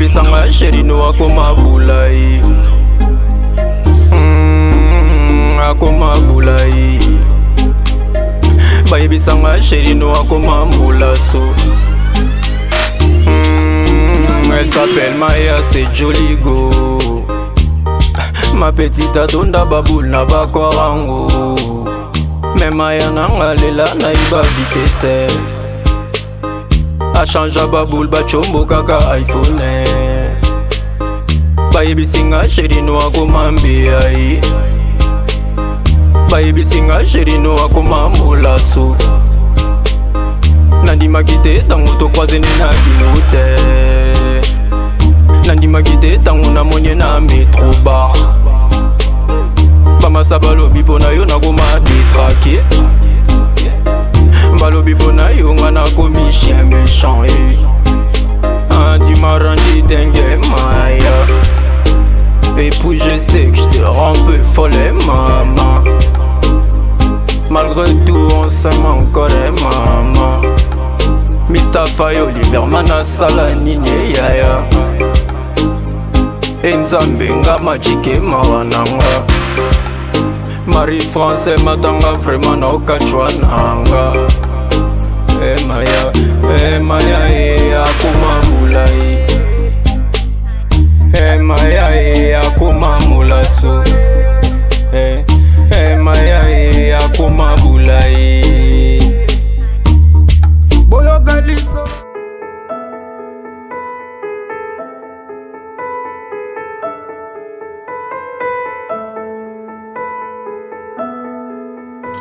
Bayebisanga chéri no akoma bulai. Akoma bulai. Bayebisanga chéri no akoma mulaso. Elle s'appelle Maya, c'est joli go. Ma petite atonda baboule na bakwarango. Mais Maya nanga lela na iba vitesse. A change baboule ba chombo kaka iPhone. Bayebisinga chéri no akoma mbiai. Bayebisinga chéri no akoma mulaso. Nandima kite tango to croise na kimote. Nandima kite tango na monye na metro bar. Bama sabalobi pona yo na koma détraqué. Balobi pona yo ngana komi chien méchant. Tu m'as rendu dingue Maya. Et puis je sais que je te rends un peu folle maman. Malgré tout on s'aime encore maman. Mustafa Oliver Manasala Nine Yaya. Enzambe nga majike mawananga. Marie-France matanga vraiment na okachwa nanga. Maya akoma bulai. Maya akoma mulaso. Maya akoma bulai. Boyo Galiso.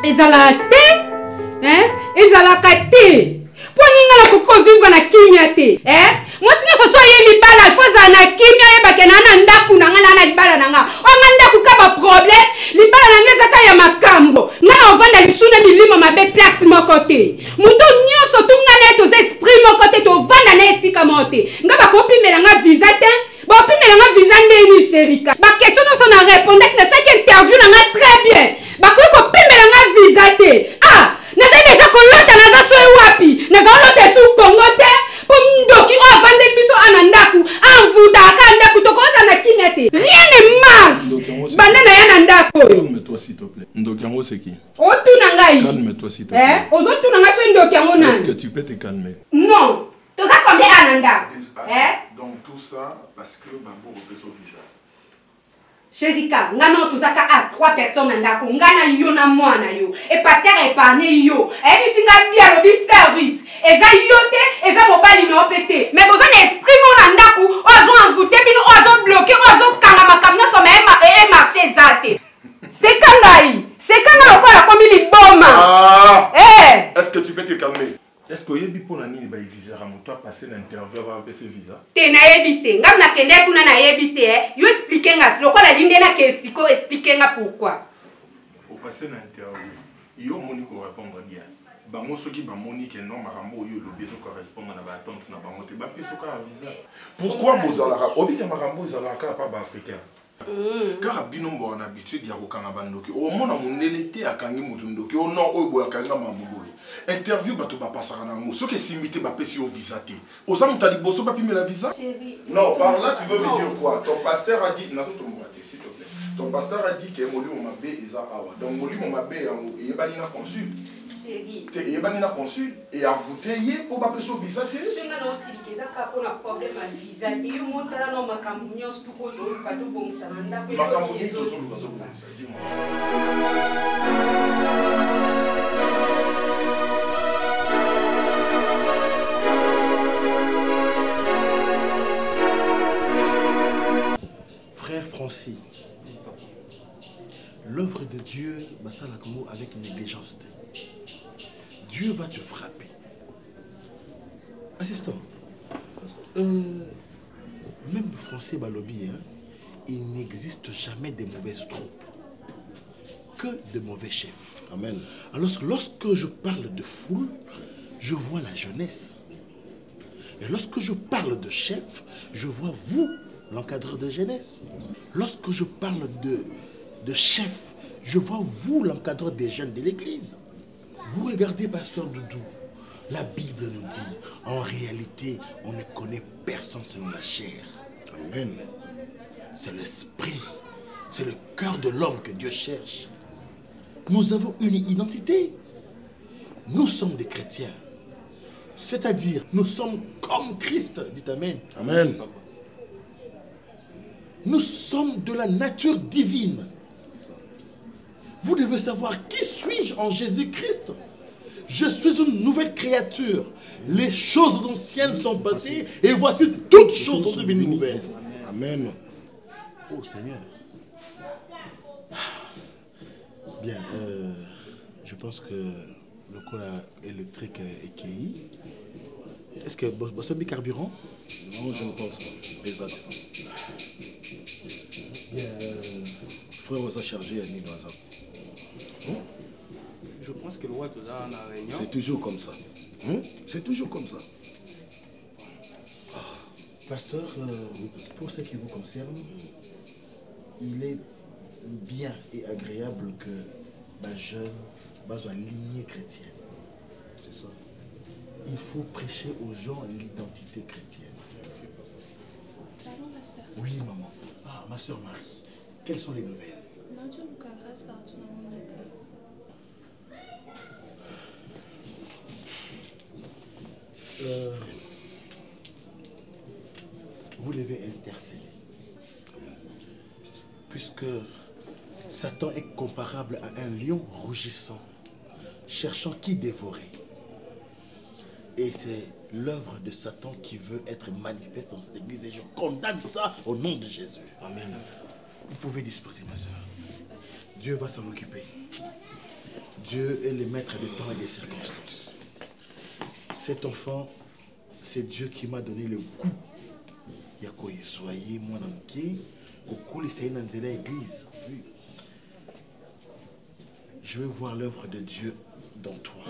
Ezalate, ezalakate. Poninga la koko vivre na kimia te, Moi sinon ce soit yeli bala, faut za na kimia ye bakena na ndaku na nga na libala na nga. O nga ndaku ka ba problème, libala na nga zaka ya makambo. Nga na ovanda lisuna milimo mabe place moko te. Muto nyonso tunga na to esprit moko te to vanda na esika mote. Nga ba kopimela nga visa te. Ba kopimela nga visa ndeni sherika. Ba question no so na répondre na ça interview na nga très bien. Ba ko kopimela nga visa te. Naza déjà kolota naza so wapi. Naza olota su Congo te. Pour ndoki o vande biso anandaku. Anvuta akandaku to koza na kimia te. Rien ne marche. Bandana ya nandako. Calme-toi s'il te plaît. Ndoki yango c'est qui? O tuna ngai. Calme-toi s'il te plaît. Ozo tuna nga so ndoki yango nani? Est-ce que tu peux te calmer? Non. To za combien anandaku? Donc tout ça parce que Babo repose au visa. Chérika, ngano tuzaka à 3 personnes ndako, ngana yo na mwana yo. Et pasteur épargné yo. Et bisinga bien lo bi servite. Eza yote, eza mobali no pété. Mais besoin d'esprit mon ndako, ozo envoûter bino, ozo bloquer, ozo kanga makamna so même et marché zate. C'est kangai. C'est kanga lokola komi liboma. Est-ce que tu peux te calmer? Est-ce que yebi pona nini ba exiger à toi passer l'interview avec ce visa? Te na yebite, ngam na kende kuna na yebite yo expliquer nga lokola linde na kesiko expliquer nga pourquoi. Au passer l'interview, yo moni ko répondre bien. Bango soki ba moni que non marambo yo lo besoin correspondre na ba attente na bango te ba peso ka visa. Pourquoi bozalaka obi ka marambo ezalaka pas ba africain? Car abino mbo na habitude ya kokanga bandoki o mona mondele te akangi mutu ndoki o non oyo boya kanga mabulu interview bato ba pasaka na mo soki simité ba pesi au visa te oza mutali boso ba pime la visa. Non, par là tu veux me dire quoi? Ton pasteur a dit nazo to mbati s'il te plaît. Ton pasteur a dit que molimo mabe eza awa. Donc molimo mabe yango eyebani na consul. Te eyebani na consul et a voté ye pour ba pesi au visa te. Nga na osikeza ka pona problème à visa. Yo montala no makambu nyonso tuko to ka to bongisa na ndako. Makambu nyonso to ka to bongisa. Dis-moi. Frère Francis, l'œuvre de Dieu avec négligence. Dieu va te frapper. Assistant, même Français Balobi, il n'existe jamais de mauvaises troupes, que de mauvais chefs. Amen. Alors lorsque je parle de foule, je vois la jeunesse. Et lorsque je parle de chef, je vois vous, l'encadreur de jeunesse. Lorsque je parle de chef, je vois vous, l'encadreur des jeunes de l'église. Vous regardez Pasteur Doudou. La Bible nous dit, en réalité, on ne connaît personne selon la chair. Amen. C'est l'esprit, c'est le cœur de l'homme que Dieu cherche. Nous avons une identité. Nous sommes des chrétiens. C'est-à-dire, nous sommes comme Christ. Dites Amen. Amen. Nous sommes de la nature divine. Vous devez savoir qui suis-je en Jésus-Christ. Je suis une nouvelle créature. Les choses anciennes sont passées et voici toutes choses sont devenues nouvelles. Amen. Oh Seigneur. Bien, je pense que le courant électrique est cueilli. Est-ce que vous avez du carburant? Non, je ne pense pas. Exactement. Bien, frère, vous a chargé à Nidoisa. Je pense que le roi est en réunion. C'est toujours comme ça. C'est toujours comme ça. pasteur, pour ce qui vous concerne, il est bien et agréable que ma jeune, ma lignée chrétienne. C'est ça. Il faut prêcher aux gens l'identité chrétienne. Pardon, pasteur. Oui, maman. Ah, ma soeur Marie, quelles sont les nouvelles? Non, Dieu nous grâce partout dans mon été. Vous devez intercéder. Puisque Satan est comparable à un lion rougissant, cherchant qui dévorer. Et c'est l'œuvre de Satan qui veut être manifeste dans cette église. Et je condamne ça au nom de Jésus. Amen. Vous pouvez disposer, ma soeur. Dieu va s'en occuper. Dieu est le maître des temps et des circonstances. Cet enfant, c'est Dieu qui m'a donné le goût. Soyez moi dans le pied, dans l'église. Oui. Je veux voir l'œuvre de Dieu dans toi.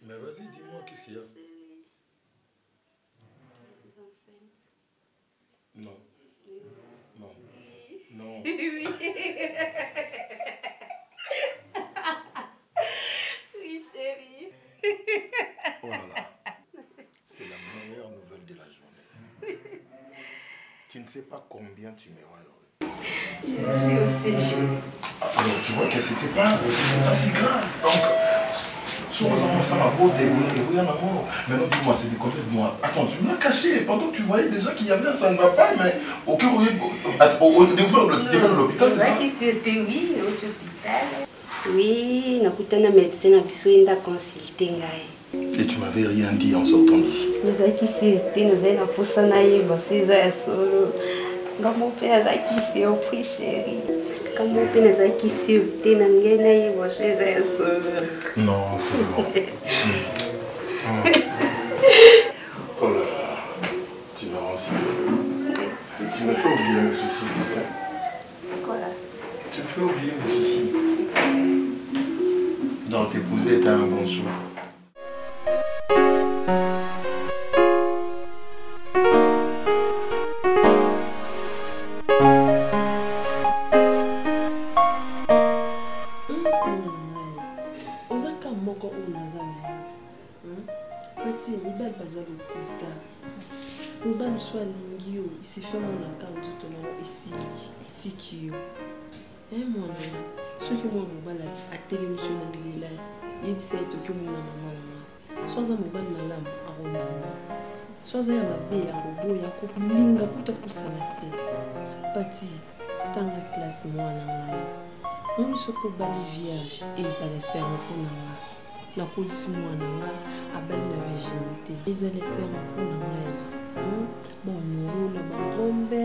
Mais vas-y, dis-moi, qu'est-ce qu'il y a? Je suis enceinte. Non. Oui. Non. Oui. Non. Oui. Oui, chérie. Oh là là. C'est la meilleure nouvelle de la journée. Tu ne sais pas combien tu me rends heureux. Je suis aussi. Alors tu vois que c'était pas si grave. Donc, sur les enfants, ça m'a beau et oui, en amour. Maintenant, dis-moi, c'est déconné de moi. Attends, tu me l'as caché. Pendant que tu voyais déjà qu'il y avait un ça ne va pas, mais au cœur, au l'hôpital, c'est ça? C'était oui, au hôpital. Oui, nakutana médecin na biso enda consulter ngai. Et tu m'avais rien dit en sortant d'ici. Nazaki c'était nazali na posa na yeba so eza ya solo. Ngambo pe nazaki surpris chérie. Ngambo pe nazaki surpris na ngai na yeba so eza ya solo. Non, c'est bon. Oh là là, tu m'as rendu. Tu me fais oublier mes soucis, tu sais. Voilà. Tu me fais oublier mes soucis. Donc t'épouser était un bon choix. Soit lingio, il s'est fait mon account de ton nom ici, tikio. Moi, ceux qui m'ont mobile à télévision dans les îles, il y a eu que mon maman. Soit un mobile malam arrondi. Soit un mabé à robot, il y a un linga pour te pousser la tête. Pati, dans la classe moi na on se ko bali vierge et ça laisse un peu na police moi na abali na virginité ils a laissé un peu na bon nous la bombe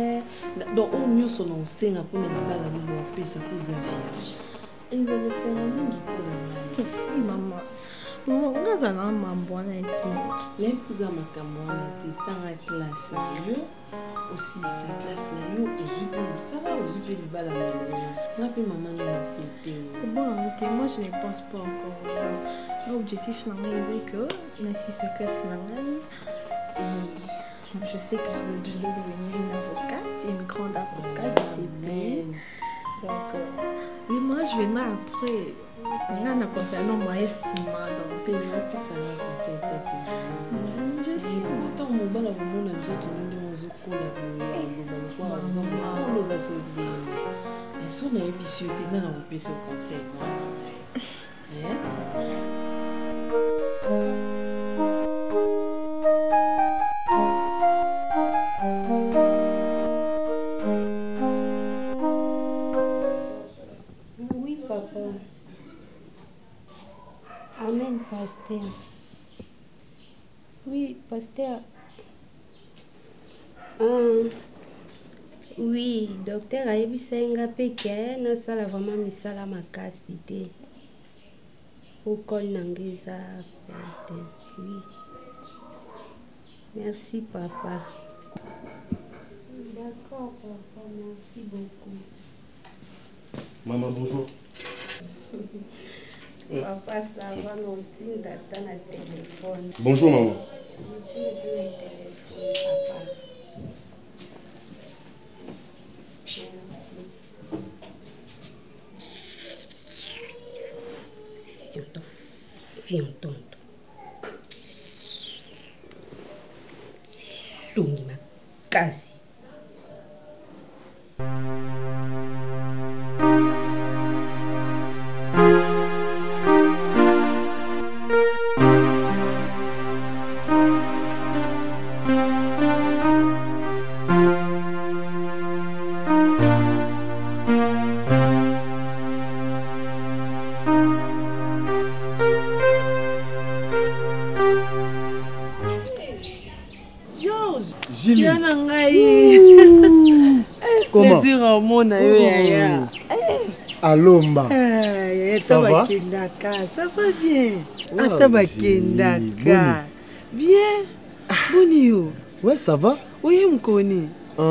donc on nous son on sait na pour na bala na pesa pour za vierge ils a laissé un mingi pour la maman ngaza na mambo na eti même pour za makambo na eti dans la classe yo aussi sa classe là yo ozupe musala ozupe libala malonga ngapi maman na c'était bon ok moi je ne pense pas encore à ça l'objectif na c'est que na si sa classe na et je sais que je dois devenir une avocate une grande avocate c'est bien donc les mois je vais après on a pensé à non moi c'est mal donc t'es là puis ça va passer peut-être je sais autant mon bala mon na nzoto ndio mozokola kwa kwa loza sodi eso na ebisio te na opesa conseil Oui papa. Amen pasteur. Oui pasteur. Oui, docteur a yebisenga peke na sala vraiment misala makasi te. Okol nangeza oui. Merci papa. D'accord papa, merci beaucoup. Maman, bonjour. Papa, ça va, non, tu n'as pas de téléphone. Bonjour maman. Tu n'as pas de téléphone, papa. Fion tonto. Sungi makasi. Comment? Alomba. Ça va? Ça va bien. Atabakendaka. Bien. Bonio. Ouais, ça va? Oui, on connaît. 2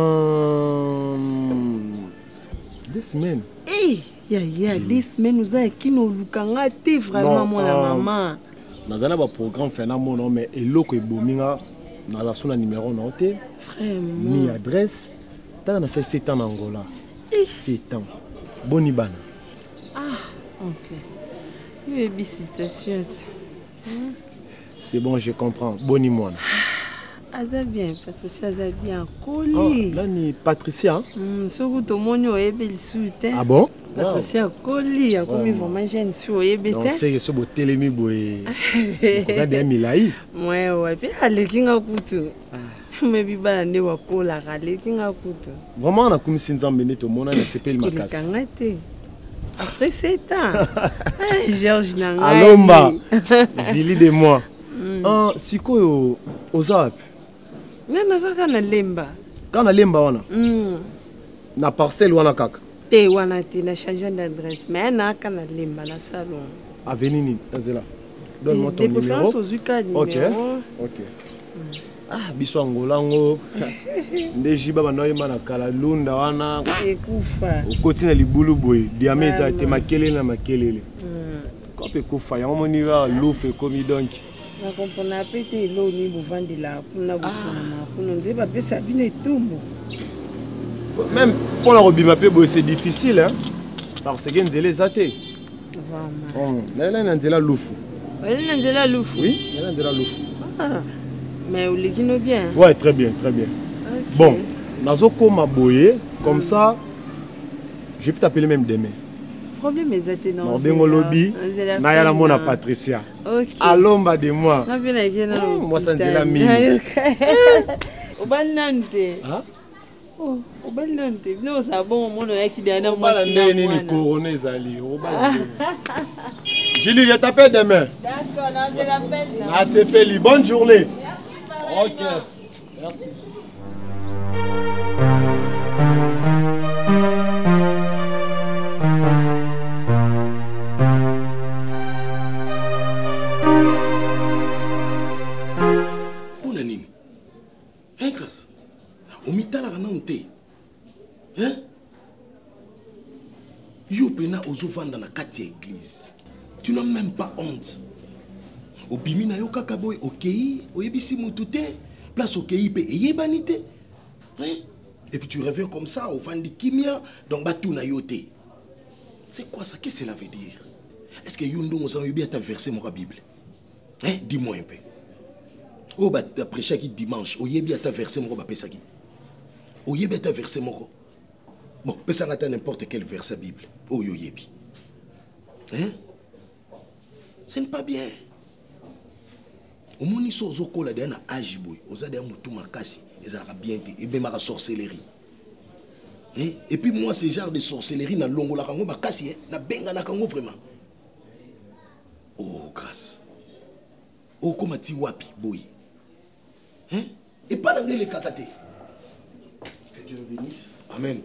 semaines. Eh, ya 2 semaines nous a kino lukanga te vraiment mon maman. Nazana ba programme phénomène mais eloko ebominga na sona numéro noté. Vraiment. Mi adresse. T'as na 7 ans en Angola. 7 ans. Bonibana. Ah, ok. Il y a une situation. C'est bon, je comprends. Bonimoine. Aza bien, Patricia, aza bien. Coli. Oh, là, ni Patricia. Surtout tout le monde est belle suite. Ah bon? Patricia, Coli. Comme ils vont manger une soupe. Donc, c'est ce beau télémi boy. Regardez un milaï. Ouais. Puis, allez, qui a coutu. Mais puis, bah, on est au cola. Allez, qui a coutu. Vraiment, on a comme si nous avons mené tout le monde à s'appeler ma casse. Après 7 ans. Georges Nanga. Alomba. Julie de moi. Si quoi aux Alpes? Non, ça na lemba. Quand na lemba wana? Na parcelle wana kaka. Te wana te na changer d'adresse, mais na kana lemba na salon. Avenue ni Azela. Donne-moi ton numéro. OK. Ah, biso Angola ngo. Ndeji baba noyema na kala lunda wana. Ekufa. Okoti na libulu boy. Diameza te makelele na makelele. Kope kufa ya moni va lufe komi donc. Na comprendre pété l'eau ni buvandi la kuna butsama kuna nzeba pesa bine tumbo. Même pour la robima pe boy c'est difficile hein. Parce que nzele zate. Vraiment. Là nzela lufu. Elle nzela lufu. Oui, là nzela lufu. Ah. Mais ou legino bien. Ouais, très bien, très bien. Okay. Bon, nazoko ma boye comme ça je peux t'appeler même demain. Problème est non. Bengo lobby. Na ya la mona Patricia. OK. Alomba de moi. Na bien na moi ça nzela mimi. Obanante. Hein? Oh, au bel non, t'es venu au sabon, mon nom qui est un mois. Les couronnés, Zali. Julie, je t'appelle demain. D'accord, non, c'est l'appel. Ah, c'est Peli. Bonne journée. Ok. Merci. Unanini. Hein, grâce. Au mitala ranante. Hein? Yo pena ozovanda na kati église. Tu n'as même pas honte. Au bimina yo kakaboy okei, oyebisi mutute, place okei pe eyebanite. Hein? Et puis tu reviens comme ça au fan de kimia, donc batou na yote. C'est quoi ça? Qu'est-ce que cela veut dire? Est-ce que Yundo nous a eu à verser mon Bible? Hein? Dis-moi un peu. Oh, bah, après chaque dimanche, au yebi à ta verser mon Pesaki. Au yebi à ta verser mon. Bon, ça n'a n'importe quel verset Bible. Oh, yo yebi. Hein? Ce n'est pas bien. Au moins, ils sont au col de un ajiboui. Aux adhérents de tout makasi. Ils ont bien été. Et même la sorcellerie. Et puis, moi, ce genre de sorcellerie, na longo la kango makasi, na benga na kango vraiment. Oh, grâce. Oh, comment tu wapi, boy. Hein? Et pas dans les katate. Que Dieu le bénisse. Amen.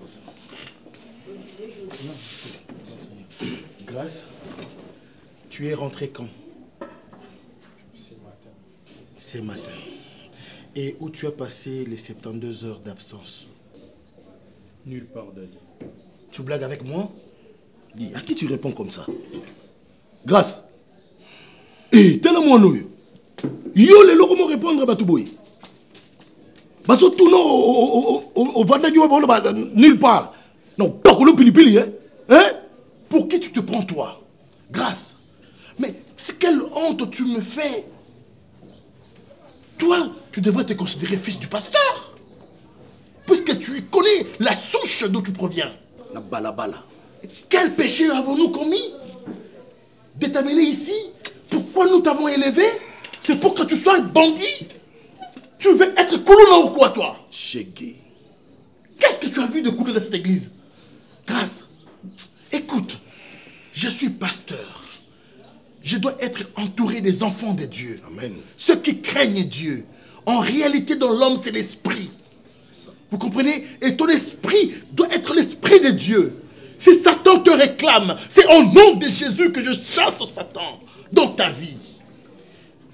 Grâce, tu es rentré quand? Ce matin. Et où tu as passé les 72 heures d'absence? Nulle part, Dali. Tu blagues avec moi? Dis, à qui tu réponds comme ça? Grâce. Eh, t'es là, moi, nous. Yo, les locaux me répondre à Batouboui. Parce que tout non, au Vanda du nulle part. Non, pas que le pili, hein? Pour qui tu te prends, toi? Grâce. Mais quelle honte tu me fais? Toi, tu devrais te considérer fils du pasteur. Puisque tu connais la souche d'où tu proviens. La balabala. Quel péché avons-nous commis? De t'amener ici? Pourquoi nous t'avons élevé? C'est pour que tu sois un bandit? Tu veux être colonna ou quoi, toi? Chégué. Qu'est-ce que tu as vu de couleur dans cette église? Grâce. Écoute, je suis pasteur. Je dois être entouré des enfants de Dieu. Amen. Ceux qui craignent Dieu. En réalité, dans l'homme, c'est l'esprit. Vous comprenez? Et ton esprit doit être l'esprit de Dieu. Si Satan te réclame, c'est au nom de Jésus que je chasse Satan dans ta vie.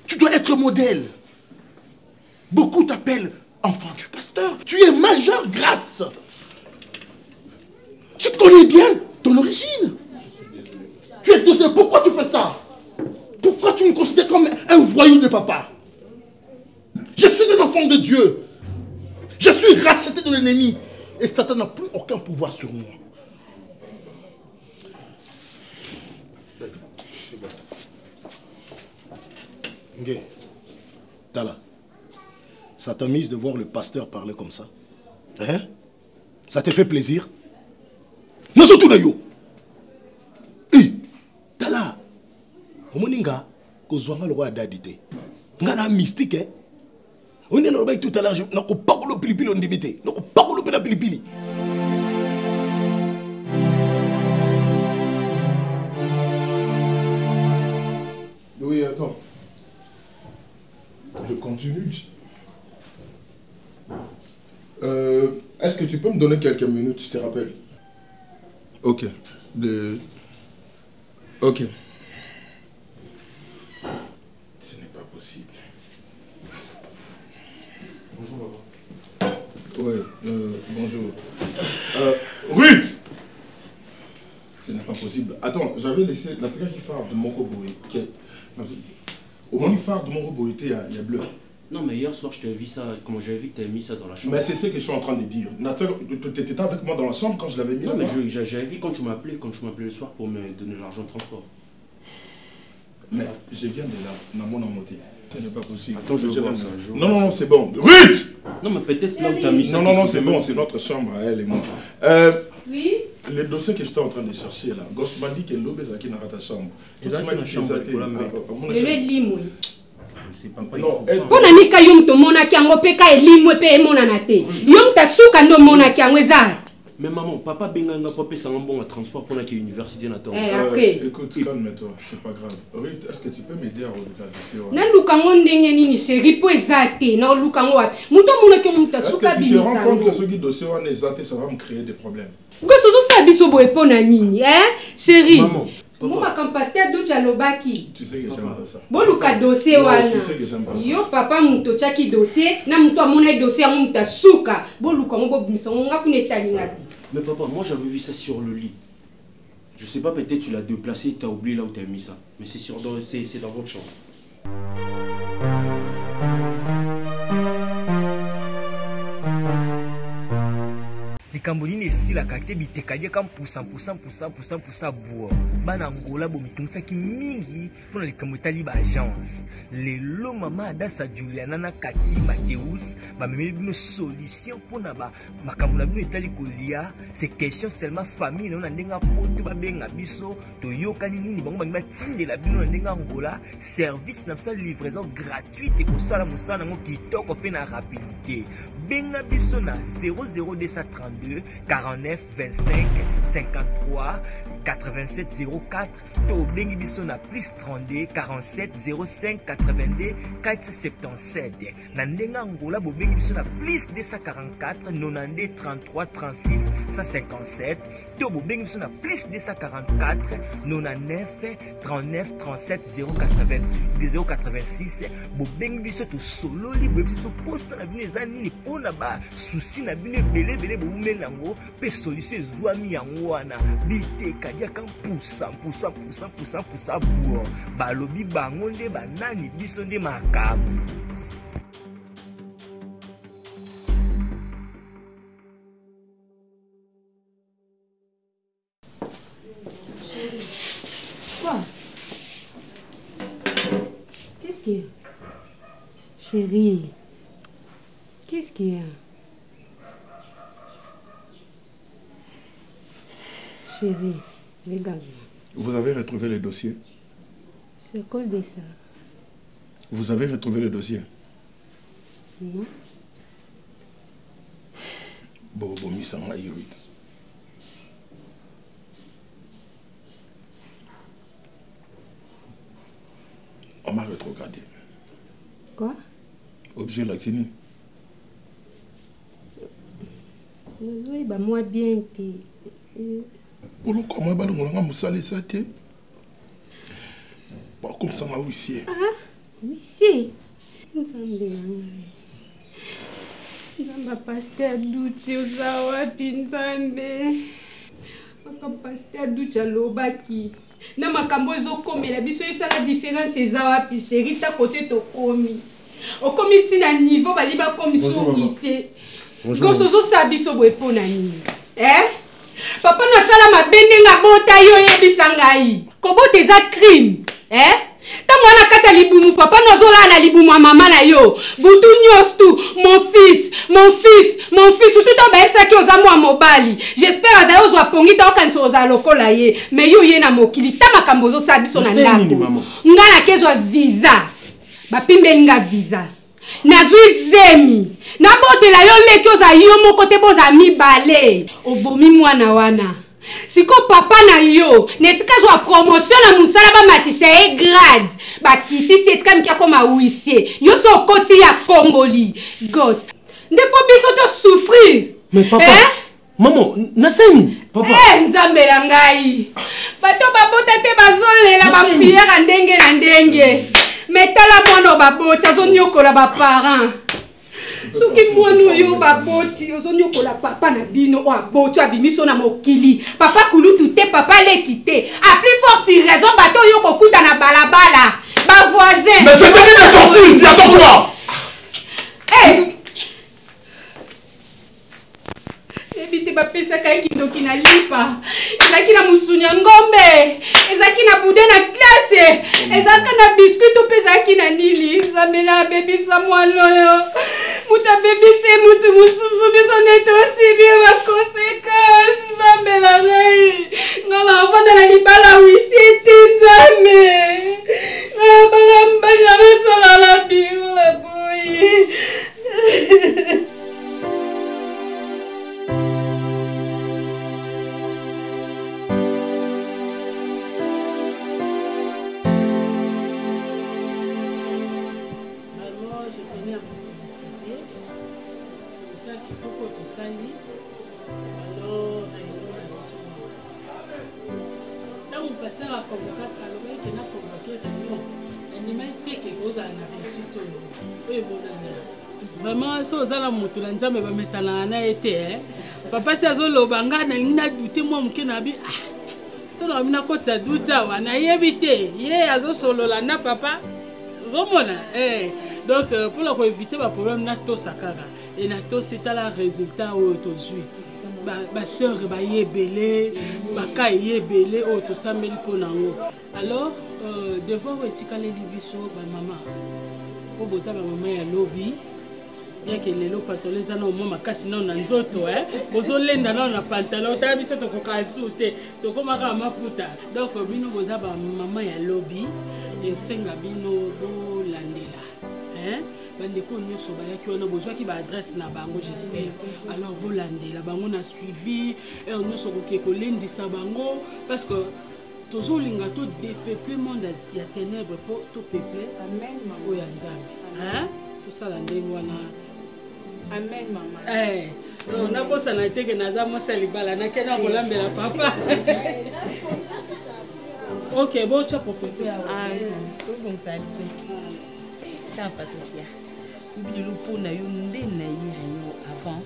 Tu dois être modèle. Beaucoup t'appellent enfant du pasteur. Tu es majeur grâce. Tu connais bien ton origine. Tu es désolé. Pourquoi tu fais ça? Pourquoi tu me considères comme un voyou de papa? Je suis un enfant de Dieu. Je suis racheté de l'ennemi. Et Satan n'a plus aucun pouvoir sur moi. C'est bon. Ok. Tala. Ça t'a mise de voir le pasteur parler comme ça? Hein? Ça te fait plaisir? Nous sommes tous les yo. Eh, Tala. Omoninga, kozwanga le roi d'adité. Ngana mystique, hein? On est dans le tout à l'heure, je n'ai pas de pilipili on débité. Je n'ai pas de pilipili. Oui, attends. Je continue. Est-ce que tu peux me donner quelques minutes, je te rappelle? Ok. Ok. Ce n'est pas possible. Bonjour, papa. Oui, bonjour. Ruth! Ce n'est pas possible. Attends, j'avais laissé la tigre qui phare de Moko Boé. Au moins, phare de Moko Boé, il y a bleu. Non, mais hier soir, je t'ai vu ça, comment j'ai vu que tu as mis ça dans la chambre. Mais c'est ce que je suis en train de dire. Tu étais avec moi dans la chambre quand je l'avais mis là. Non, mais j'avais vu quand tu m'appelais le soir pour me donner l'argent de transport. Mais je viens de là, dans mon amoté. Ce n'est pas possible. Attends, je vois ça. Non, c'est bon. Ruth! Non, mais peut-être là où tu as mis ça. Non, c'est bon, c'est notre chambre, elle et moi. Oui? Le dossier que j'étais en train de chercher là, Gosse m'a dit que l'obé est dans ta chambre. Il a dans la chambre. Le lieu de l'île, oui. c'est papa. Non, Pona nika yom to mona kiango peka elimwe pe mona na te. Yom ta suka ndo mona kiango eza. Mais maman, papa benganga papa c'est un bon transport pour la université Nathan. Après. Écoute, calme-toi, c'est pas grave. Rita, est-ce que tu peux m'aider à relever la dossier? Na lukango ndenge nini chérie po ezate na lukango wapi? Muto mona ki muta suka bimisa. Est-ce que tu te rends compte que ce dossier on ezate ça va me créer des problèmes? Gosozo sa biso boye pona nini, chérie? Maman. Moi, quand pasteur Doucha Lobaki. Tu sais que j'aime pas ça. Bon, le dossier, wana. Tu sais que j'aime pas ça. Yo, papa, mouto chaki dossier. Na mouto a mon dossier, on mouta souka. Bon, le comment bon bimson, on a qu'une étalinate. Mais papa, moi j'avais vu ça sur le lit. Je sais pas, peut-être tu l'as déplacé, tu as oublié là où tu as mis ça. Mais c'est dans votre chambre. Kambonine si la kate bitekaje kam poussa bois bana ngola bo mitumsa ki mingi pona likambo tali ba agence lelo mama adasa Juliana na Kati Mateus ba memeli bino solution pona ba makambo na bino etali kolia c'est question seulement famille na ndenga poto ba benga biso to yokani nini bango bangi batinde la bino na ndenga ngola service na sa livraison gratuite ko sala musana ngo kitoko pe na rapidité benga biso na 00232 49 25 53 87 04 to bengi biso na plus 32 47 05 82 477 na ndenga ngola bo bengi biso na plus 244 92 33 36 157 to bo bengi biso na plus 244 99 39 37 086 bo bengi biso to sololi bo biso posta na bino ezani ni pona ba souci na bino belé bo melango pe solution ezwami yango wana biteka diaka poussa buo balobi bango nde banani biso nde makabu. Quoi? Qu'est-ce qu'il y a? Chérie, qu'est-ce qu'il y a? Chérie, regarde-moi. Vous avez retrouvé le dossier? C'est à cause de ça. Vous avez retrouvé le dossier? Non. Bobo Misanga Yurit. On m'a rétrogradé. Quoi? Objet Laxini. Oui, bah moi bien t'es. Pour le comment bah on a moussali ça t'es. Pas comme ça m'a huissier. Ah, huissier. Nous sommes bien. Nzamba pasteur Doucha uzawa pinzambe. Maka pasteur Doucha lobaki. Na makambo ezokomela biso esala différence ezawa pi chérie ta côté to komi. Okomi tina niveau bali ba komi so huissier. Gosozo sabiso boye pona nini. Papa na sala mabende nga bota yo yebisa ngai. Kobota eza crime. Ta mwana kata libumu papa nozola na libumu wa mama na yo. Butu nyos tu mon fils tout en baebsa ki oza mwa mobali. J'espère aza yo zwa pongi ta okanisa oza lokola ye. Mais yo ye na mokili ta makambo zo sabiso na ndako. Nga na kezwa visa. Bapimbeli nga visa. Nazui zemi. Na botela yo leki oza yo moko te boza mibale. Obomi mwana wana. Siko papa na yo. Nesika jwa promotion na musala ba matise e grade. Ba kiti setika mikia koma huissier. Yo so koti ya komboli. Ghost. Ndefo biso to souffrir. Mais papa. Maman, nasemi. Papa. Nzambe la ngai. Bato babota te bazolela ba prière ndenge na ndenge. Metala mwana baboti azonyokola ba parents. Soki mwana yo baboti azonyokola papa na bino o aboti abimiso na mokili. Papa kulutu te papa leki te. A plus forte raison bato yo kokuta na balabala. Ba voisin. Mais je te dis de sortir, tu attends quoi? Ebite bapesa kai kindoki na lipa. Ezaki na musunya ngombe. Ezaki na bude na classe. Ezaka na biscuit to pesaki na nini. Zamela baby sa mwana yo. Muta baby se mutu mususu biso neto aussi bien ma conséquence. Zamela ngai. Ngala vanda na libala wisi tinzame. Ngala bala mbala besala la tosali alors réunion na biso ntango paster akonvokaka alobaki na konvoke réunion andimaki teke kozala na réussite oyo ebonana vraiment so ozala moto na nzambe bamesanaka na ye te papa si azoloba ngai nalingi nadute mwa moke na bi so na bamina kotisa dute awa nayebi te ye azosolola na papa ozomona donc mpona koevite baproblème natosa kaka e natosi tala résultat oyo tozwi baseur baye ebele baka eye ebele oyo tosambeli mpo nango alors devoir oyo etikaleli biso bamama po boza bamama ya lobi bien que lelo pantalon eza na omwa makasi nao na nzoto bozolenda nao na pantalon otala biso tokokaa su te tokomaka maputa donc bino boza bamama ya lobi esenga bino bolandela bandeko nyonso bayaki wana bozwaki baadresse na bango j'espère alors bolandela bango na suivi nyonso koke kolendisa bango parce que tozolinga to dépeuple monde ya ténèbre mpo topeuple oyo ya nzambe tosala ndenge wana amen mama nakosana teke naza mwasi libala nakenda kolambela papa ok botya profete tobongisa biso sa patosia bilelo mpona yo nde na ye réunion avant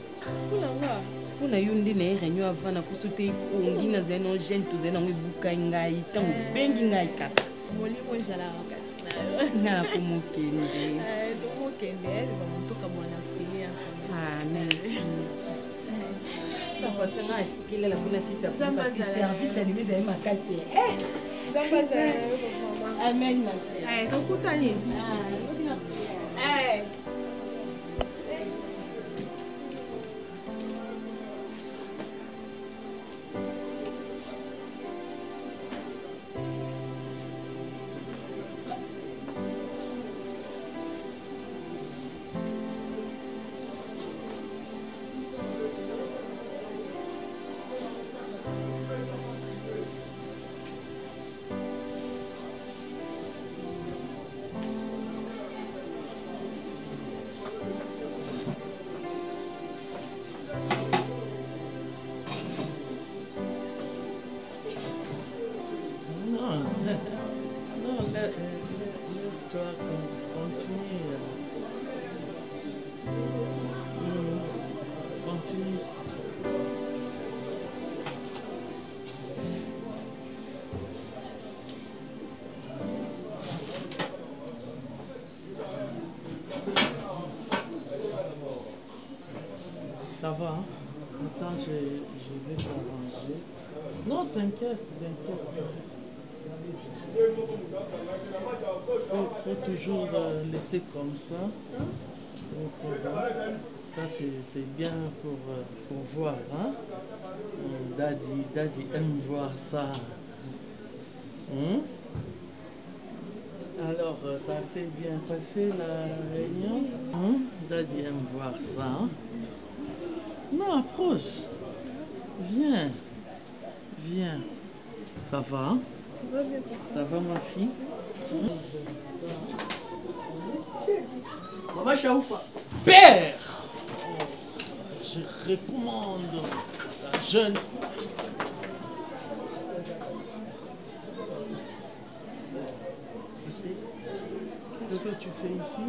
mpona yo nde na ye réunion avant nakoso te ongi nazali na jeune tozali nango ebukai ngai ntango obengi ngai kaka molimo ezalaka kati nga na komokende tomokende bamotoka mwana pele amen sapasanga atikelela mpona service alingi ezali makasi amen masi tokutani Ça va, hein? Attends, je vais t'arranger. Non, t'inquiète, faut toujours laisser comme ça. Donc, ça c'est bien pour voir. Hein? Daddy aime voir ça. Alors, ça s'est bien passé la réunion. Daddy aime voir ça. Hein? Non, approche. Viens. Ça va? Ça va, ma fille? Maman Chaoufa. Père, je recommande la jeune. Qu'est-ce que tu fais ici?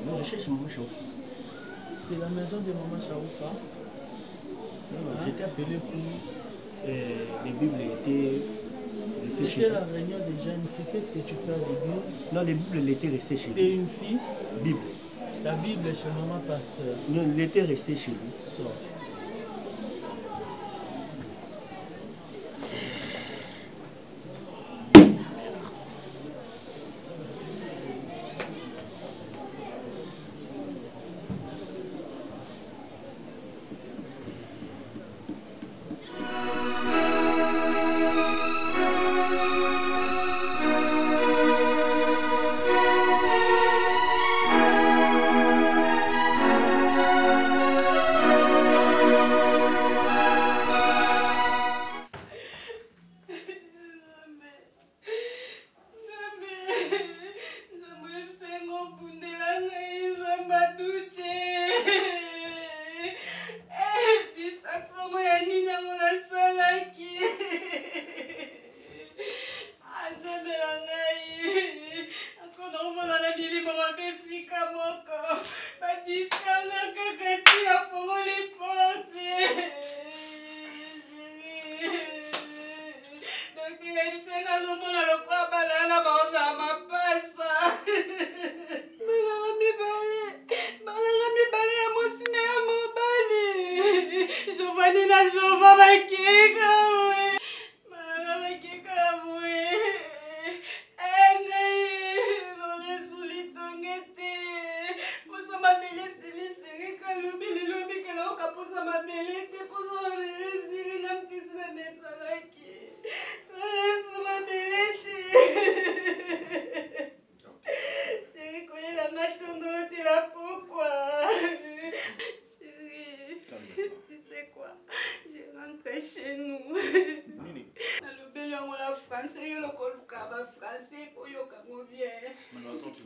Moi, je cherche Maman Chaoufa. C'est la maison de Maman Chaoufa. J'étais appelé pour les Bibles étaient restées chez C'était la réunion des jeunes filles. Qu'est-ce que tu fais à l'église? Non, les Bibles étaient restées chez lui. T'es une fille? Bible. La Bible est chez Maman Pasteur. Non, elle était restée chez lui. Sors.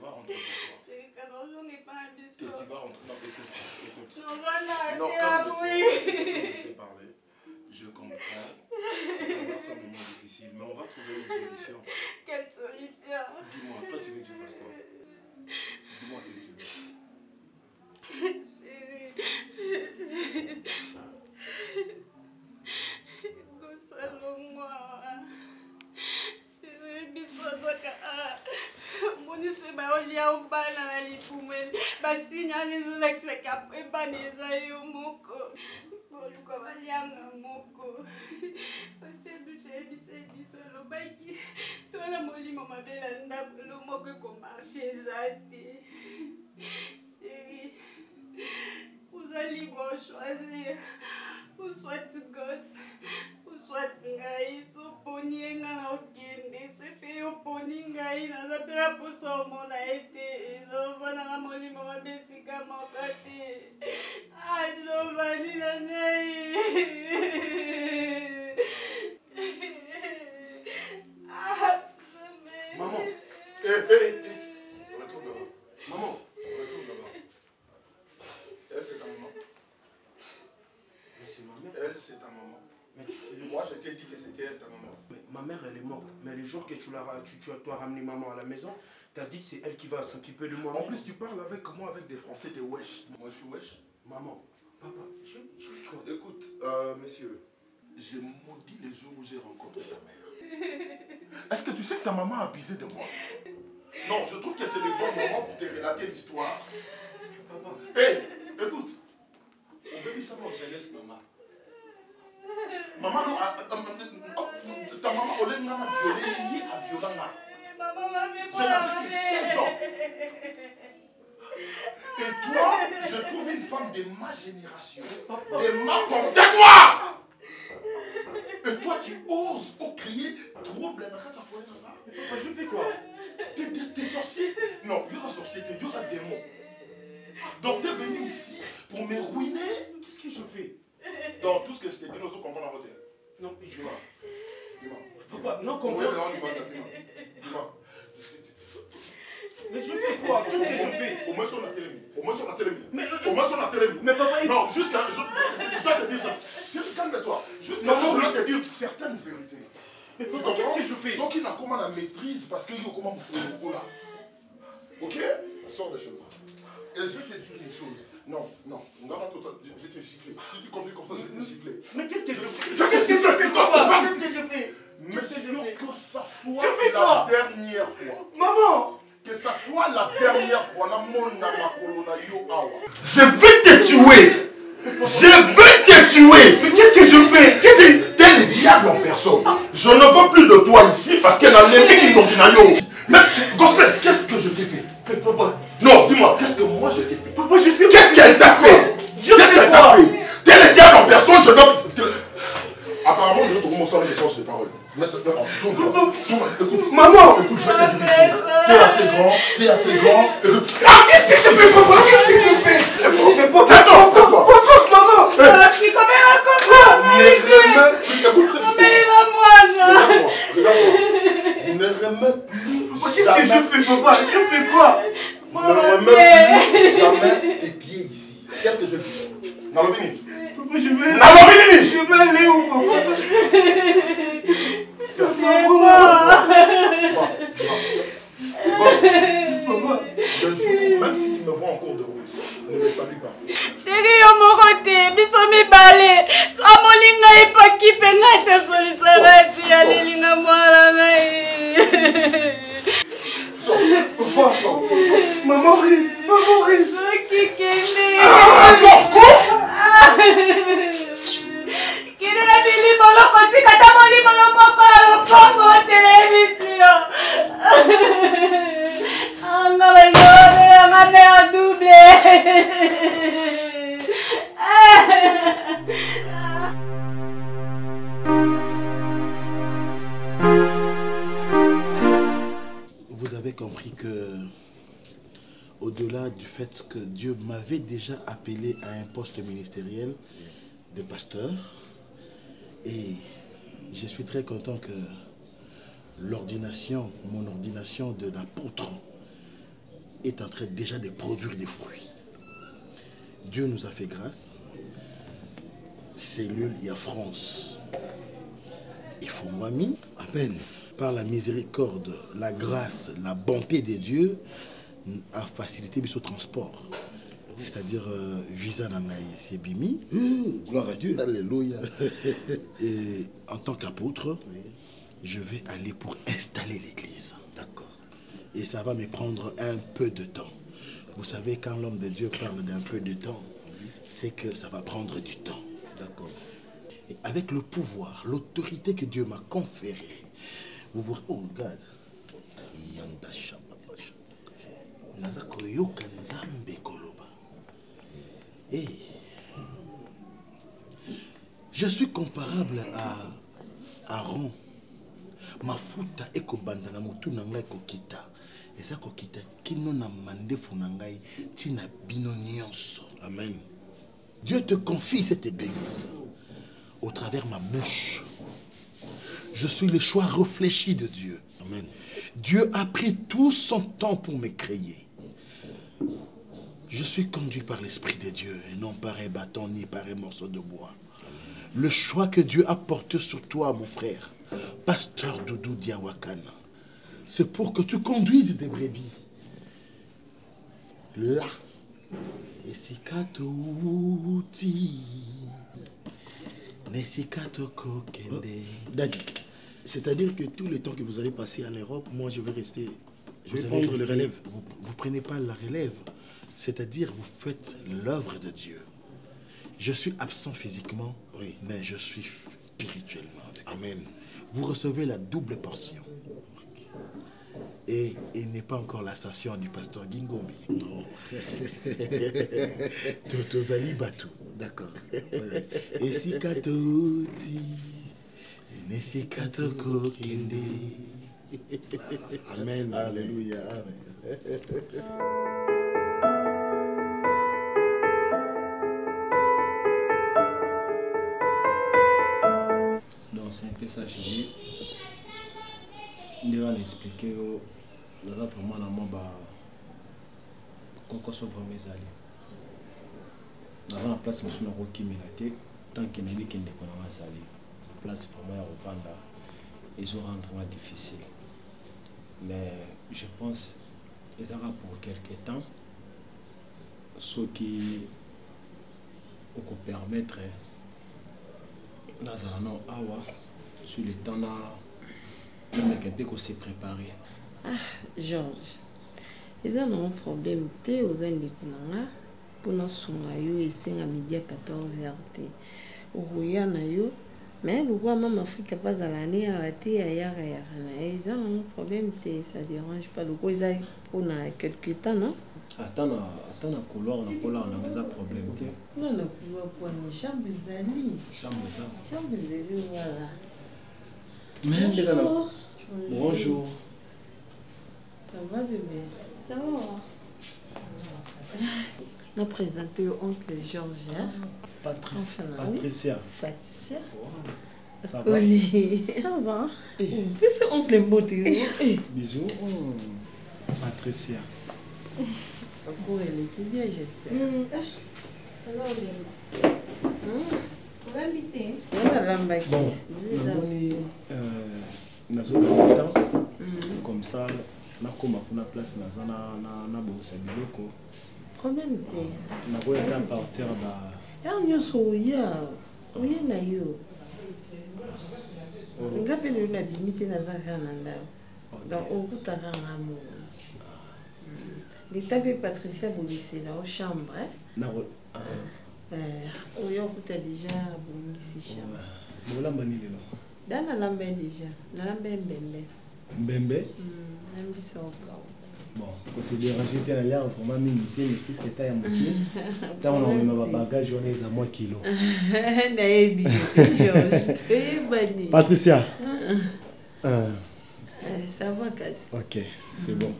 vas rentrer pour toi. Tu vas rentrer. Non, écoute. Non, voilà, Non, calme-toi. Laissez parler. Je comprends. C'est pas un moment difficile, mais on va trouver une solution. Quelle solution? Dis-moi, toi tu veux que je fasse quoi? Dis-moi ce que tu veux. Vous allez libre choisir, ou soit gosse, ou soit ngai, so poni na okende, so pe yo poni ngai na za pela poso mo na ete, no bana na moni mama besika mokate. Ah, Giovanni na ngai. Ah, maman. Retourne là-bas. Maman, retourne là-bas. Elle, c'est ta maman. Mais c'est ma mère. Elle, c'est ta maman. Mais moi, je t'ai dit que c'était elle, ta maman. Mais ma mère, elle est morte. Mais les jours que tu as ramené maman à la maison, tu as dit que c'est elle qui va s'occuper de moi. En plus, tu parles avec moi avec des Français de wesh. Moi, je suis wesh. Maman, papa, je fais quoi? Écoute, monsieur, j'ai maudit les jours où j'ai rencontré ta mère. Est-ce que tu sais que ta maman a abusé de moi? Non, je trouve que c'est le bon moment pour te relater l'histoire. Papa. Hé, écoute. On veut ça dans jeunesse, maman. Maman, ta maman, on l'a violée, liée à violence. Je n'avais que 16 ans. Et toi, je trouve une femme de ma génération, de ma pompe. Tais-toi! Et toi, tu oses crier, trouble, je fais quoi? T'es sorcier? Non, tu es sorcier, tu es un démon. Donc tu es venu ici pour me ruiner. Qu'est-ce que je fais? Donc tout ce que je t'ai dit, nous comprenons en côté. Non, je vois. Dis-moi. Papa, non, comprends. Dis-moi. Mais je fais quoi? Qu'est-ce que je fais? Au moins on a télémis. Au moins on a télémis. Mais papa, non, jusqu'à... Je dois te dire ça. Calme-toi. Jusqu'à là, je dois te dire certaines vérités. Mais papa, qu'est-ce que je fais? Donc il n'a comment la maîtrise parce qu'il y a comment vous faites beaucoup là. Ok? Sors de chez moi. Et je vais te dire une chose. Non, je vais te siffler. Si tu continues comme ça, je vais te siffler. Mais qu'est-ce que je fais? Qu'est-ce que je fais, papa? Qu'est-ce que je fais? Mais que ça soit la dernière fois. Maman! Que ça soit la dernière fois. Je vais te tuer! Je vais te tuer! Mais qu'est-ce que je fais? T'es le diable en personne. Je ne veux plus de toi ici parce qu'elle a l'aimé qui n'ont qu'un aïe. Mais, Gospel, qu'est-ce que je t'ai fait? Mais papa. Non, dis-moi, qu'est-ce que moi je t'ai fait? Papa, je sais. Qu'est-ce qu'elle t'a fait? Qu'est-ce qu'elle t'a fait? T'es le diable en personne, je dois... Apparemment, je vais te commencer les échanges de paroles. Maintenant, écoute, maman! Écoute, je vais te dire une chose. T'es assez grand. Ah, qu'est-ce que tu fais, papa? Qu'est-ce que tu fais? Mais papa, attends, maman! Écoute, ne remets plus. Qu'est-ce que je fais, papa? Je fais quoi? Ne remets plus jamais tes pieds ici. Qu'est-ce que je fais? Nalobini. Papa, je vais aller où, papa? Même si tu me vois en cours de route, ne me salue pas. Chérie, yo morote, biso mibale. So moninga ipaki penga te solisarati alilinga mwala ngai. Maman rit. Kikene. Sors, Kile na bili bolo koti kata boli bolo papa pongo télévision. Anga banyore anga me double. Vous avez compris que, au-delà du fait que Dieu m'avait déjà appelé à un poste ministériel de pasteur, et je suis très content que mon ordination de l'apôtre est en train déjà de produire des fruits. Dieu nous a fait grâce. Cellule, il y a France. Il faut moi mis à peine. Par la miséricorde, la grâce, la bonté de Dieu, a facilité ce transport. C'est-à-dire visa nangaï, c'est bimi. Gloire à Dieu. Alléluia. Et en tant qu'apôtre, je vais aller pour installer l'église. D'accord. Et ça va me prendre un peu de temps. Vous savez, quand l'homme de Dieu parle d'un peu de temps, c'est que ça va prendre du temps. D'accord. Et avec le pouvoir, l'autorité que Dieu m'a conférée, vous vous... Oh, regarde. Et je suis comparable à Aaron. Mafuta ekobanda na mutu nanga ekokita. Eza kokita kino na mandefu nangai tina bino nyonso. Amen. Dieu te confie cette église au travers ma bouche. Je suis le choix réfléchi de Dieu. Amen. Dieu a pris tout son temps pour me créer. Je suis conduit par l'Esprit de Dieu et non par un bâton ni par un morceau de bois. Le choix que Dieu a porté sur toi, mon frère, Pasteur Doudou Diawakana, c'est pour que tu conduises des brebis. Là, et si c'est-à-dire que tout le temps que vous allez passer en Europe, moi je vais rester, je vais prendre le relève. Vous ne prenez pas la relève, c'est-à-dire vous faites l'œuvre de Dieu. Je suis absent physiquement, oui, mais je suis spirituellement. Amen. Vous recevez la double portion. Et il n'est pas encore la station du pasteur Gingombi. Non. Totozali Batou. D'accord. Et si katoti. Et si katoko kende. Amen. Alléluia. Amen. Donc c'est un peu ça, chérie. On va expliquer que nous avons vraiment un moment qu'on soit vraiment allé. Nous avons la place où nous avons qui tant qu'il n'y a pas de salé. La place vraiment à reprendre, ils ont rendu vraiment difficile. Mais je pense que ça va pour quelques temps. Ce qui peut permettre sur le temps de se préparer. Ah, Georges, ils ont un problème. Tu aux indépendants pour nous soigner et c'est à midi à 14h. Mais le roi même Afrique pas à l'année à ils ont un problème. Ça dérange pas. Le roi ils ont pour quelques temps, non? Attends, la couloir, on a un problème. Non, la couloir pour une chambre zali. Chambre zali, voilà. Bonjour. Bonjour. Ça va, bébé? Ça va. On a présenté au oncle Georges. Hein? Patricia. Patricia. Ça va? Ça va. Puis c'est oncle Mboté. Bisous. Patricia. Encore elle était bien, j'espère. Alors, on va inviter. Bon, nous avons comme ça, nous avons une place dans la biloko. Problème nous avons à partir de... Nous sommes na yo. Ngapele na limite na zakananda. Donc on peut t'arranger un mot. L'état de Patricia Boulissé là, aux chambres. Non. On y a déjà Boulissé chambre. Voilà, Manili. Dans la lambe déjà. La lambe Mbembe. Mbembe? Bon, on s'est dérangé, tu as l'air vraiment minité, mais qu'est-ce que tu as à moitié? Quand on a mis ma bagage, on est à moins kilo. Patricia. Ça va, Cassie. Ok, c'est bon.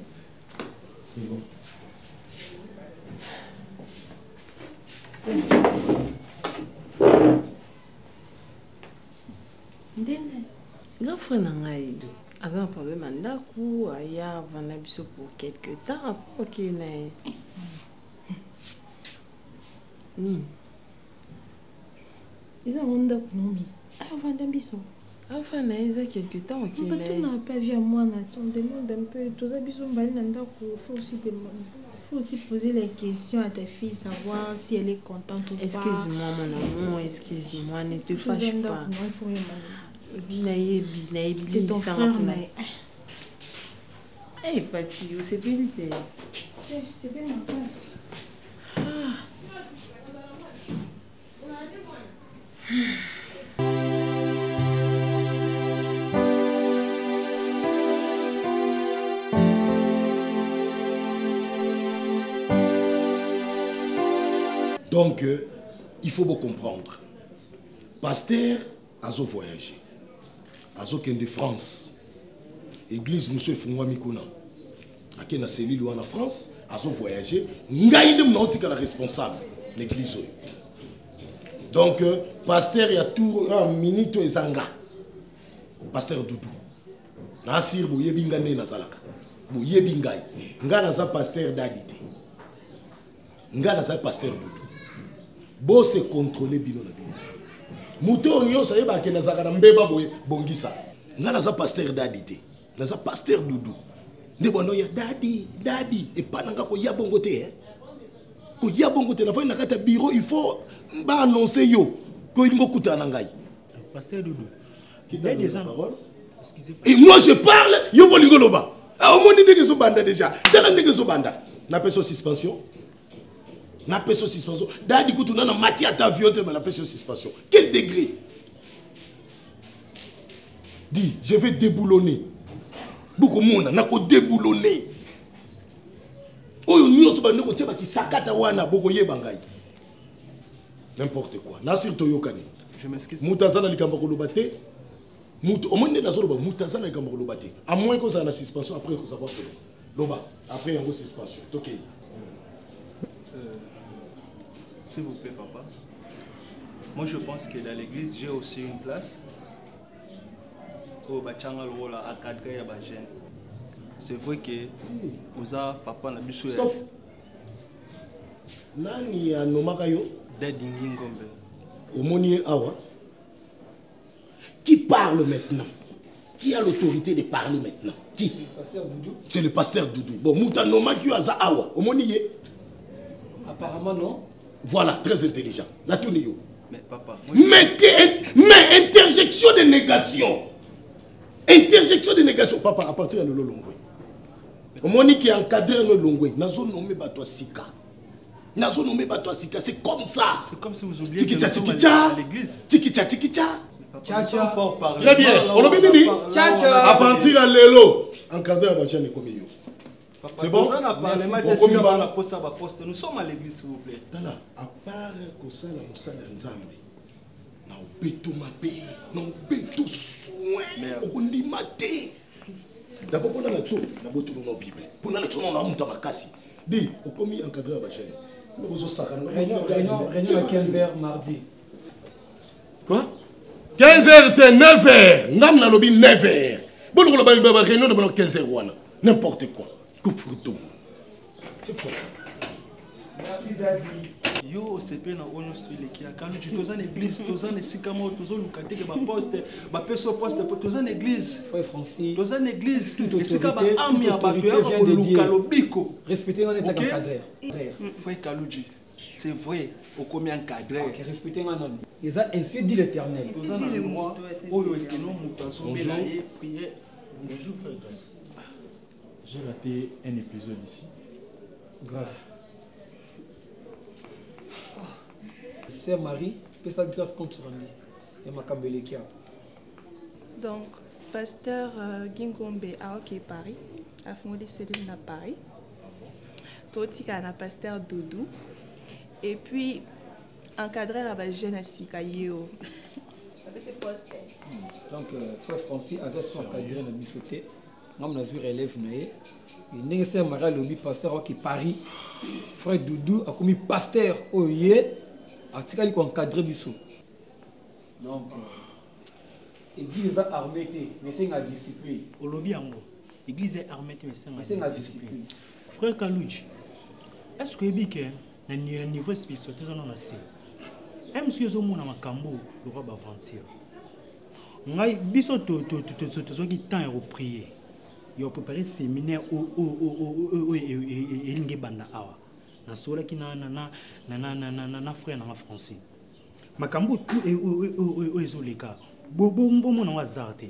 C'est bon. Ndene, grand frère nangai, aza un problème à ndaku aya vanda biso pour quelque temps ok na ni eza ndaku nomi aya vanda biso enfin na eza quelque temps ok na tu n'as pas vu à moi na on demande un peu toza biso mbali na ndaku faut aussi poser les questions à ta fille savoir si elle est contente ou pas. Excuse-moi mon amour, excuse-moi, ne te fâche pas. C'est ton frère, mais... Hey, Pati, c'est bien l'idée. C'est bien ma place. Donc, il faut vous comprendre. Pasteur a voyagé. Azo de France. Église Monsieur Fungwa Mikuna. A qui na cellule en France, azo voyagé. Ngaïde m'nautika la responsable l'église. Donc, pasteur y a tout un minute et zanga. Pasteur Doudou. Nasir bo yebinga ne nazalaka. Bo yebingai. Nga na za pasteur d'adité. Nga na za pasteur Doudou. Bo se contrôler bino na bino. Muto onyo sa yeba ke nazaka na mbeba boye bongisa. Nga na za pasteur d'adité. Na za pasteur Doudou. Nde bono ya daddy et pas nanga ko ya bongo te hein. Ko ya bongo te na fa na kata bureau il faut ba annoncer yo ko ilingo kutana ngai. Pasteur Doudou. Qui t'a donné la parole? Et moi je parle yo bolingo loba. Ah au moni ndenge so banda déjà. Tala ndenge so banda. Na peso suspension. Na peso suspension. Daddy kutuna na matière ta viande mais la peso suspension. Quel degré? Dis, je vais déboulonner. Beaucoup monde n'a qu'au déboulonner. Oyo nyonso ba ndeko teba ki sakata wana boko yebangai. N'importe quoi. Nasir toyokani. Je m'excuse. Mutazana likamba koloba te. Mutu omone na zoloba mutazana likamba koloba te. À moins que ça na suspension après que ça va faire. Loba après il y a une suspension. OK. S'il vous plaît papa. Moi je pense que dans l'église j'ai aussi une place. C'est vrai que vous avez papa na biso. Stop. Nani anomaka yo? Daddy Ngingombe. Omoni awa. Qui parle maintenant? Qui a l'autorité de parler maintenant? Qui? C'est le pasteur Doudou. Bon, Mouta nomaki aza awa. Omoni ye? Apparemment non. Voilà, très intelligent. La tourne yo. Mais papa. Mais interjection de négation. Interjection de négation, papa, à partir de l'Olongwe. Au moment qui est encadré dans l'Olongwe, nazo nommé Bato Sika. Nazo nommé Bato Sika, c'est comme ça. C'est comme si vous oubliez que nous sommes à l'église. Tikicha. Tcha. Très bien. On a bien à partir de l'élo, encadré à Bachane et comme c'est bon? Nous sommes à l'église, s'il vous plaît. À part que ça, nous Nzambe. Na obeto mabe, na obeto soin, okundi mate. D'abord pour la tso, na boto na Bible. Pour la tso na muta makasi. Di, okomi encadré à Bachane. Nous vous saka na réunion à 15h mardi. Quoi? 15h te 9h. Ngam na lobi 9h. Bon on va ba réunion de 15h wana. N'importe quoi. Coupe photo. C'est quoi ça? Merci Daddy. Yo CP na onyo style qui a quand tu toza l'église toza ne sikamo tozo lukate ke ba poste ba peso poste toza l'église frère Francis toza l'église toute sika ba autorité ami ba to ya lukalo biko respecter on est encadré frère Kaluji c'est vrai au combien encadré OK respecter on homme et ça ainsi dit l'Éternel toza na droit oyo ekeno mutazo bela et prier. Bonjour frère Grace. J'ai raté un épisode ici. Grave. Sœur Marie, que sa grâce compte sur lui. Et ma Kambelekia. Donc, pasteur Ngingombe à Paris, a fondé cellule à Paris. Totika na pasteur Doudou. Et puis, encadré à la jeunesse à Yeo. Donc, frère Francis, a fait encadré dans le bisoté. Nous avons vu relève. Et Sœur Marie, le pasteur qui Paris. Frère Doudou a commis pasteur au Yé. Article qui encadré biso. Donc Église armée, mais c'est la discipline. Au lobby en haut. Église armée, mais c'est la discipline. Frère Kalouji, est-ce que vous avez un niveau spirituel que vous avez? Est-ce que vous avez un cambo le roi aventure? Vous avez un temps à prier. Vous avez préparé un séminaire au Banda Awa. Na sola ki na frère na français. Makambo tout ezoleka. Bobo mona wazarte.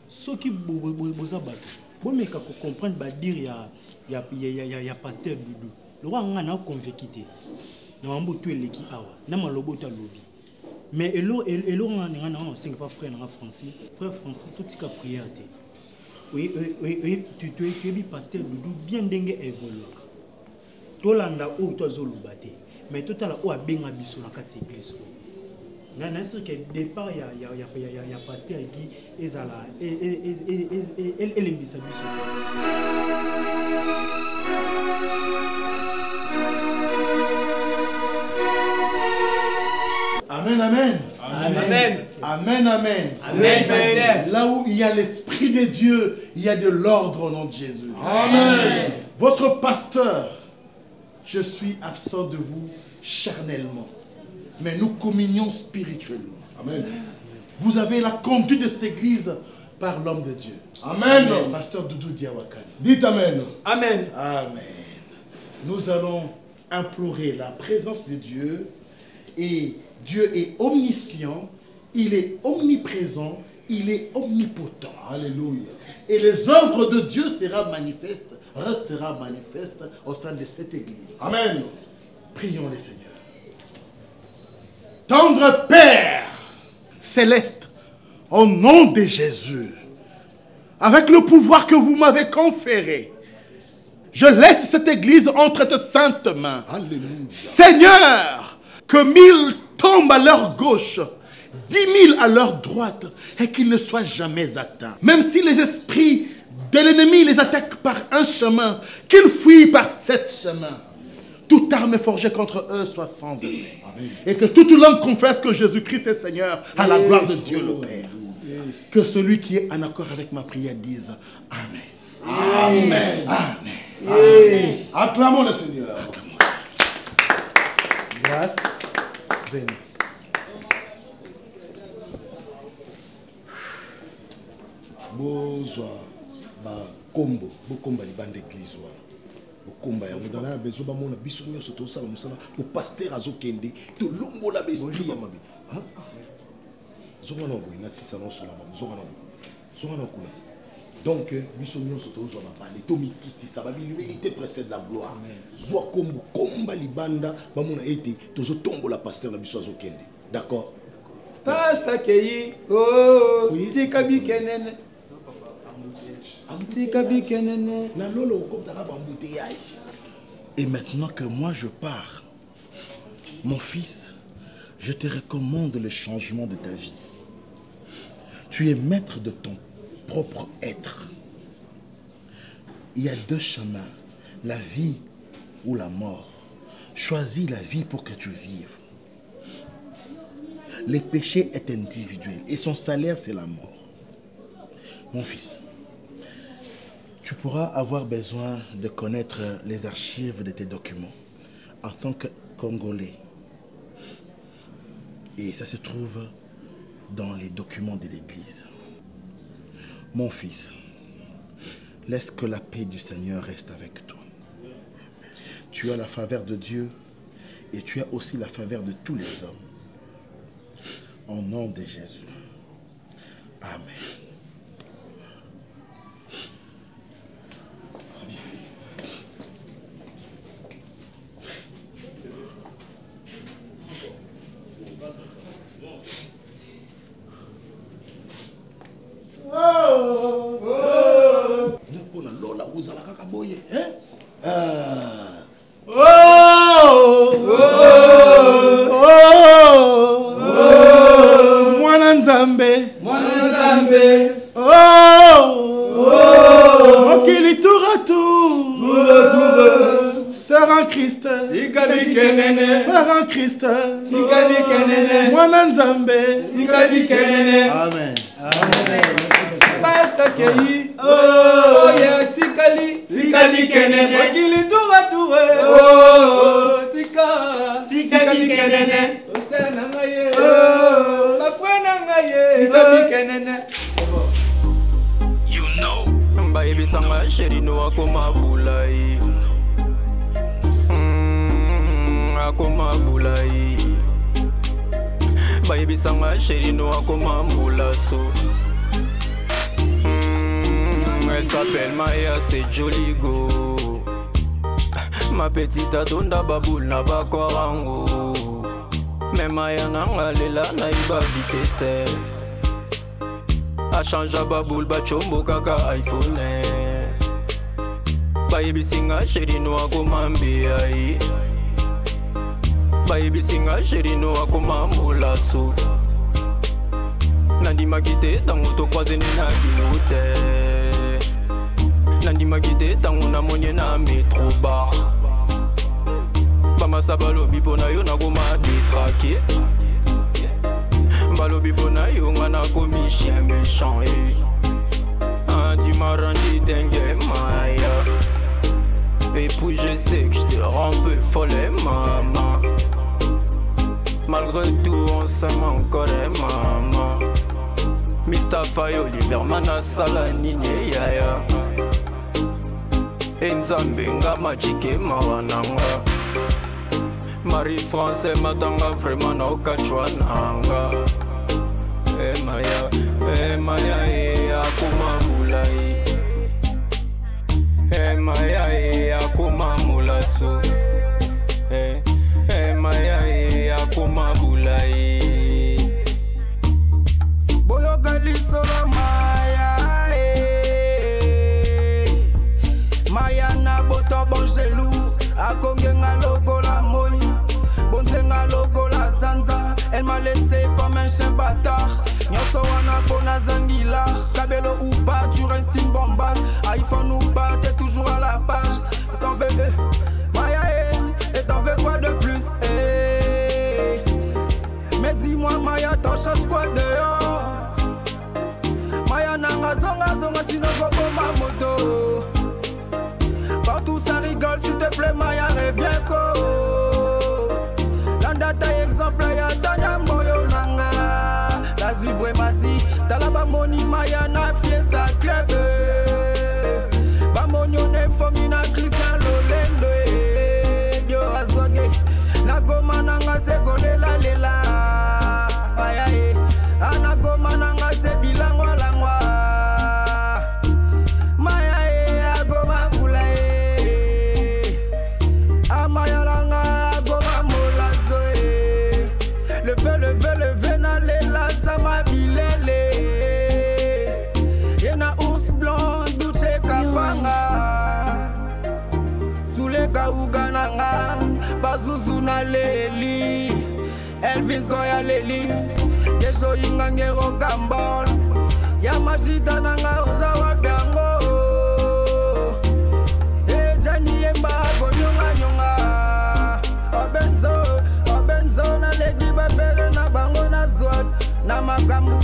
Soki boza bato. Bo meka ko comprendre ba dire ya pasteur Doudou. Le roi ngana convaincité. Na mambo tout eleki awa. Na malobo ta lobi. Mais elo ngana on sing pas frère na français. Frère français tout tika prière te. Oui tu es pasteur Doudou bien dengue évoluer. Tolanda ou tozolubate mais totala o abenga biso na kati église na sûr que départ ya pasteur qui ezala elembisa biso. Amen, amen. Amen. Amen, amen. Amen. Là où il y a l'Esprit de Dieu, il y a de l'ordre au nom de Jésus. Amen. Votre pasteur, je suis absent de vous charnellement, mais nous communions spirituellement. Amen. Vous avez la conduite de cette église par l'homme de Dieu. Amen. Pasteur Doudou Diawakani. Dites Amen. Amen. Amen. Nous allons implorer la présence de Dieu. Et Dieu est omniscient, il est omniprésent, il est omnipotent. Alléluia. Et les œuvres de Dieu restera manifeste au sein de cette église. Amen. Prions le Seigneur. Tendre Père céleste, au nom de Jésus, avec le pouvoir que vous m'avez conféré, je laisse cette église entre tes saintes mains. Alléluia. Seigneur, que 1000 tombent à leur gauche, 10 000 à leur droite, et qu'ils ne soient jamais atteints. Même si les esprits de l'ennemi les attaquent par un chemin, qu'ils fuient par 7 chemins. Toute arme forgée contre eux soit sans effet. Amen. Et que toute langue confesse que Jésus-Christ est Seigneur, à la gloire de Dieu le Père. Que celui qui est en accord avec ma prière dise Amen. Amen. Amen. Amen. Acclamons le Seigneur. Grâce. Venez. Bozwa ba kombo, bokomba libanda église wa. Bokomba ya modana bezo ba mona biso nyonso to sala musala po pasteur azokende to lombola besprit ya mabe. Hein? Zonga no boina si salon sur la mabe, zonga no. Zonga no kuna. Donc biso nyonso to zo ba bale to mikiti sa ba l'humilité précède la gloire. Zwa kombo komba libanda ba mona ete to zo tombola pasteur na biso azokende. D'accord? Pasteur Keyi, oh, tika bikenene. Et maintenant que moi je pars, mon fils, je te recommande le changement de ta vie. Tu es maître de ton propre être. Il y a 2 chemins, la vie ou la mort. Choisis la vie pour que tu vives. Le péché est individuel et son salaire c'est la mort. Mon fils, tu pourras avoir besoin de connaître les archives de tes documents en tant que Congolais. Et ça se trouve dans les documents de l'Église. Mon fils, laisse que la paix du Seigneur reste avec toi. Tu as la faveur de Dieu et tu as aussi la faveur de tous les hommes. Au nom de Jésus. Amen. Amen. Pasteur Kei, oh ya tikali kenene, mokili toura touré, oh tikali kenene, osa nangaye, oh ma frère nangaye, tikali kenene. You know, baby sanga sheri no akoma bulai, akoma bulai. Baby sanga sheri no akoma mulaso. Elle s'appelle Maya, c'est joli go. Ma petite adonda baboul na bakwarango. Mais Maya nanga lela na iba vitesse. A changé baboul ba chombo kaka iPhone. Baby singa sheri no akoma mbiai. Baby singa sheri no akoma mulaso. Nandi makite tango to croisé na kimote. Nandi makite tango na monye na metro bar. Bama sabalobi pona yo na koma détraqué. Balobi pona yo ngana komi chien méchant. Tu m'as rendu dingue Maya. Et puis je sais que je te rends un peu folle maman. Malgré tout on s'aime encore maman. Mustafa Oliver Manasala Nine Yaya Enzambe nga majike mawananga Marie-France matanga vraiment na okachwananga Maya akuma mulai Maya akuma mulaso Maya akuma mulai Boyo Galisolo Maya Maya na boto bon gelou Akonge nga logo la moi Bonze nga logo la zanza Elle m'a laissé comme un chien bâtard Nyoso wana pona zangila Kabelo ou pas tu restes une bombasse iPhone ou pas t'es toujours à la page T'en veux Maya et t'en veux quoi de plus Mais dis-moi Maya t'en changes quoi dehors Maya nanga zonga sino gogo ma moto Partout ça rigole s'il te plaît Maya reviens ko Landa ta exemple ya tanya mboyo nanga La zubre masi Talaba moni Maya na fiesta club Bamonyo ne fongi na Christian Lolendo Dio razwage Na goma nanga se gole la lela Maya Anagoma nanga se bilango langwa Maya agoma mula Amaya nanga agoma molazo Le ve na lela sama bilele Yena ours blanc douche kapanga Sule kauga nanga Bazuzu na leli Elvis Goya leli Kesho ingangero kambol Ya majita nanga ozawa biango Jani yemba gonyonga nyonga Obenzo na legi bebere na bango na zwag Na makambu